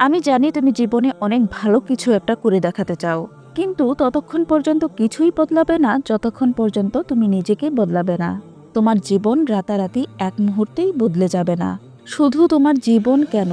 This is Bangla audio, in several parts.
আমি জানি তুমি জীবনে অনেক ভালো কিছু একটা করে দেখাতে চাও, কিন্তু ততক্ষণ পর্যন্ত কিছুই বদলাবে না যতক্ষণ পর্যন্ত তুমি নিজেকে বদলাবে না। তোমার জীবন রাতারাতি এক মুহূর্তেই বদলে যাবে না। শুধু তোমার জীবন কেন,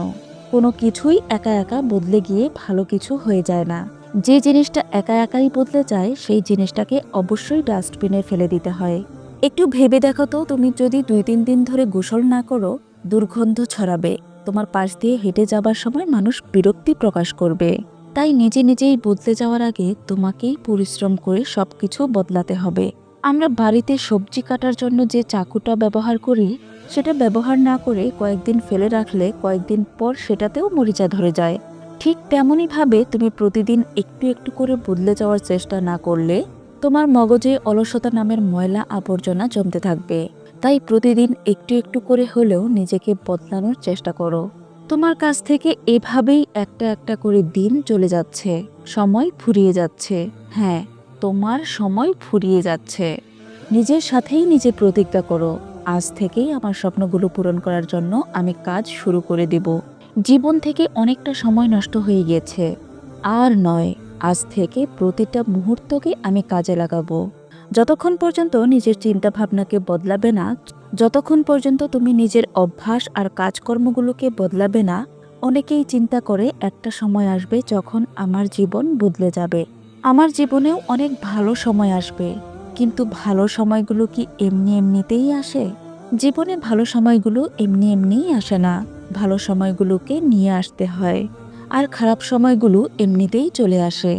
কোনো কিছুই একা একা বদলে গিয়ে ভালো কিছু হয়ে যায় না। যে জিনিসটা একা একাই বদলে যায় সেই জিনিসটাকে অবশ্যই ডাস্টবিনে ফেলে দিতে হয়। একটু ভেবে দেখো তো, তুমি যদি 2-3 দিন ধরে গোসল না করো, দুর্গন্ধ ছড়াবে। তোমার পাশ দিয়ে হেঁটে যাবার সময় মানুষ বিরক্তি প্রকাশ করবে। তাই নিজে নিজেই বদলে যাওয়ার আগে তোমাকেই পরিশ্রম করে সবকিছু বদলাতে হবে। আমরা বাড়িতে সবজি কাটার জন্য যে চাকুটা ব্যবহার করি, সেটা ব্যবহার না করে কয়েকদিন ফেলে রাখলে কয়েকদিন পর সেটাতেও মরিচা ধরে যায়। ঠিক তেমনই ভাবে তুমি প্রতিদিন একটু একটু করে বদলে যাওয়ার চেষ্টা না করলে তোমার মগজে অলসতা নামের ময়লা আবর্জনা জমতে থাকবে। তাই প্রতিদিন একটু একটু করে হলেও নিজেকে বদলানোর চেষ্টা করো। তোমার কাছ থেকে এভাবেই একটা একটা করে দিন চলে যাচ্ছে, সময় ফুরিয়ে যাচ্ছে। হ্যাঁ, তোমার সময় ফুরিয়ে যাচ্ছে। নিজের সাথেই নিজে প্রতিজ্ঞা করো, আজ থেকেই আমার স্বপ্নগুলো পূরণ করার জন্য আমি কাজ শুরু করে দিব। জীবন থেকে অনেকটা সময় নষ্ট হয়ে গিয়েছে, আর নয়। আজ থেকে প্রতিটা মুহূর্তকে আমি কাজে লাগাবো। যতক্ষণ পর্যন্ত নিজের চিন্তা ভাবনাকে বদলাবে না, যতক্ষণ পর্যন্ত তুমি নিজের অভ্যাস আর কাজকর্মগুলোকে বদলাবে না, অনেকেই চিন্তা করে একটা সময় আসবে যখন আমার জীবন বদলে যাবে। আমার জীবনেও অনেক ভালো সময় আসবে, কিন্তু ভালো সময়গুলো কি এমনি এমনিতেই আসে? জীবনে ভালো সময়গুলো এমনি এমনিই আসে না। ভালো সময়গুলোকে নিয়ে আসতে হয়, আর খারাপ সময়গুলো এমনিতেই চলে আসে।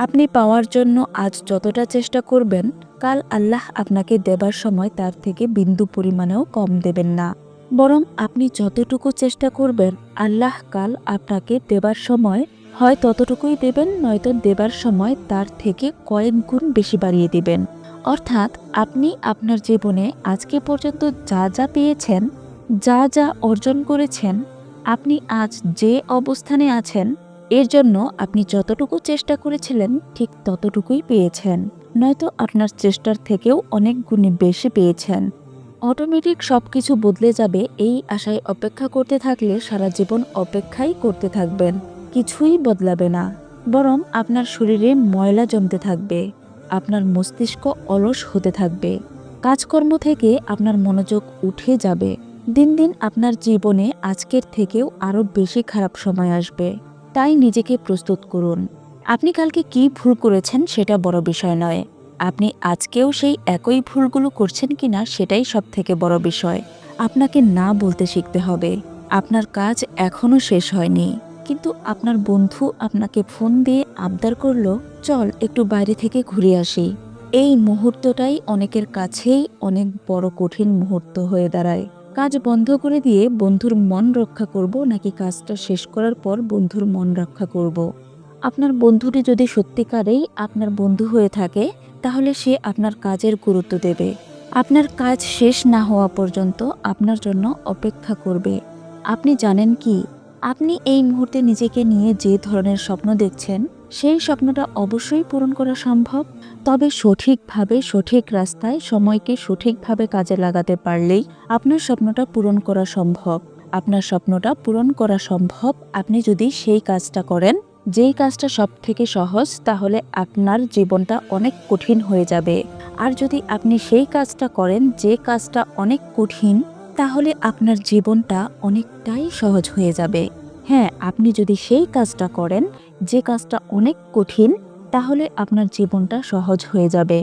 আপনি পাওয়ার জন্য আজ যতটা চেষ্টা করবেন, কাল আল্লাহ আপনাকে দেবার সময় তার থেকে বিন্দু পরিমাণেও কম দেবেন না। বরং আপনি যতটুকু চেষ্টা করবেন, আল্লাহ কাল আপনাকে দেবার সময় হয় ততটুকুই দেবেন, নয়তো দেবার সময় তার থেকে কয়েক গুণ বেশি বাড়িয়ে দিবেন। অর্থাৎ আপনি আপনার জীবনে আজকে পর্যন্ত যা যা পেয়েছেন, যা যা অর্জন করেছেন, আপনি আজ যে অবস্থানে আছেন, এর জন্য আপনি যতটুকু চেষ্টা করেছিলেন ঠিক ততটুকুই পেয়েছেন, নয়তো আপনার চেষ্টার থেকেও অনেক গুণে বেশি পেয়েছেন। অটোমেটিক সবকিছু বদলে যাবে এই আশায় অপেক্ষা করতে থাকলে সারা জীবন অপেক্ষাই করতে থাকবেন, কিছুই বদলাবে না। বরং আপনার শরীরে ময়লা জমতে থাকবে, আপনার মস্তিষ্ক অলস হতে থাকবে, কাজকর্ম থেকে আপনার মনোযোগ উঠে যাবে। দিন দিন আপনার জীবনে আজকের থেকেও আরও বেশি খারাপ সময় আসবে। তাই নিজেকে প্রস্তুত করুন। আপনি কালকে কি ভুল করেছেন সেটা বড় বিষয় নয়, আপনি আজকেও সেই একই ভুলগুলো করছেন কিনা সেটাই সব থেকে বড় বিষয়। আপনাকে না বলতে শিখতে হবে। আপনার কাজ এখনো শেষ হয়নি, কিন্তু আপনার বন্ধু আপনাকে ফোন দিয়ে আবদার করলো, চল একটু বাইরে থেকে ঘুরে আসি। এই মুহূর্তটাই অনেকের কাছেই অনেক বড় কঠিন মুহূর্ত হয়ে দাঁড়ায়। কাজ বন্ধ করে দিয়ে বন্ধুর মন রক্ষা করব, নাকি কাজটা শেষ করার পর বন্ধুর মন রক্ষা করব? আপনার বন্ধুটি যদি সত্যিকারেই আপনার বন্ধু হয়ে থাকে, তাহলে সে আপনার কাজের গুরুত্ব দেবে। আপনার কাজ শেষ না হওয়া পর্যন্ত আপনার জন্য অপেক্ষা করবে। আপনি জানেন কি, আপনি এই মুহূর্তে নিজেকে নিয়ে যে ধরনের স্বপ্ন দেখছেন, সেই স্বপ্নটা অবশ্যই পূরণ করা সম্ভব। তবে সঠিকভাবে সঠিক রাস্তায় সময়কে সঠিকভাবে কাজে লাগাতে পারলেই আপনার স্বপ্নটা পূরণ করা সম্ভব। আপনার স্বপ্নটা পূরণ করা সম্ভব আপনি যদি সেই কাজটা করেন যেই কাজটা সব থেকে সহজ, তাহলে আপনার জীবনটা অনেক কঠিন হয়ে যাবে। আর যদি আপনি সেই কাজটা করেন যে কাজটা অনেক কঠিন, তাহলে আপনার জীবনটা অনেকটাই সহজ হয়ে যাবে। হ্যাঁ, আপনি যদি সেই কাজটা করেন যে কাজটা অনেক কঠিন, তাহলে আপনার জীবনটা সহজ হয়ে যাবে।